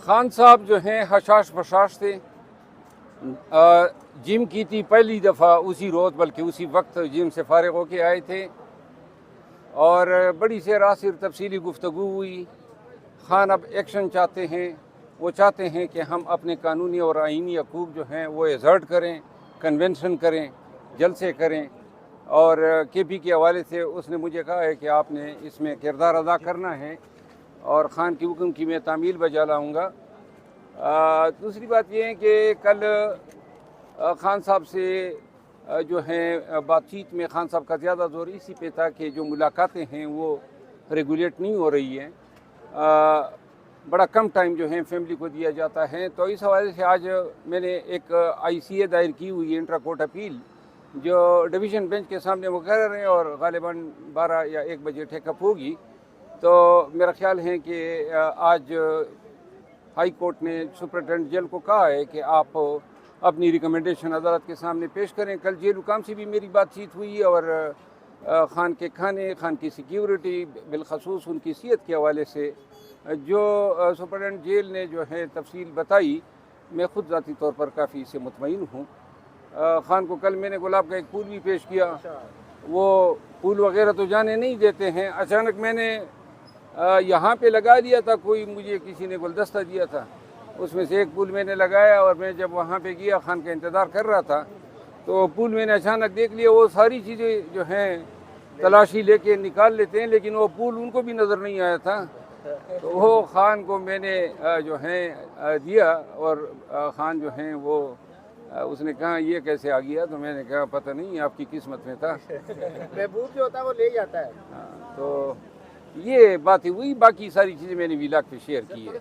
खान साहब जो हैं हशाश बशाश थे। जिम की थी पहली दफ़ा उसी रोज़, बल्कि उसी वक्त जिम से फारिग होके आए थे और बड़ी से रासिर तफसीली गुफ्तगू हुई। खान अब एक्शन चाहते हैं, वो चाहते हैं कि हम अपने कानूनी और आइनी हकूक़ जो हैं वो एजर्ट करें, कन्वेंशन करें, जलसे करें। और KP के हवाले से उसने मुझे कहा है कि आपने इसमें किरदार अदा करना है और ख़ान की हुक्म की मैं तामील बजा लाऊँगा। दूसरी बात यह है कि कल ख़ान साहब से जो हैं बातचीत में ख़ान साहब का ज़्यादा जोर इसी पे था कि जो मुलाकातें हैं वो रेगुलेट नहीं हो रही हैं, बड़ा कम टाइम जो है फैमिली को दिया जाता है। तो इस हवाले से आज मैंने एक ICA दायर की हुई है, इंट्रा कोर्ट अपील, जो डिवीज़न बेंच के सामने मुकर्रर है और गालिबन 12 या 1 बजे टेकअप होगी। तो मेरा ख्याल है कि आज हाई कोर्ट ने सुपरिटेंडेंट जेल को कहा है कि आप अपनी रिकमेंडेशन अदालत के सामने पेश करें। कल जेल हुकाम से भी मेरी बातचीत हुई और ख़ान के खाने, ख़ान की सिक्योरिटी, बिलखसूस उनकी सेहत के हवाले से जो सुपरिटेंडेंट जेल ने जो है तफसील बताई, मैं ख़ुद ज़ाती तौर पर काफ़ी इससे मुतमईन हूँ। ख़ान को कल मैंने गुलाब का एक फूल भी पेश किया। वो फूल वगैरह तो जाने नहीं देते हैं। अचानक मैंने यहाँ पे लगा लिया था, कोई मुझे किसी ने गुलदस्ता दिया था, उसमें से एक फूल मैंने लगाया और मैं जब वहाँ पे गया ख़ान का इंतज़ार कर रहा था तो फूल मैंने अचानक देख लिया। वो सारी चीज़ें जो हैं तलाशी लेके निकाल लेते हैं, लेकिन वो फूल उनको भी नज़र नहीं आया था। तो वो ख़ान को मैंने जो है दिया और ख़ान जो हैं वो उसने कहा ये कैसे आ गया, तो मैंने कहा पता नहीं आपकी किस्मत में था। महबूब जो होता है वो ले जाता है। तो ये बात हुई, बाकी सारी चीज़ें मैंने व्लॉग पे शेयर की है।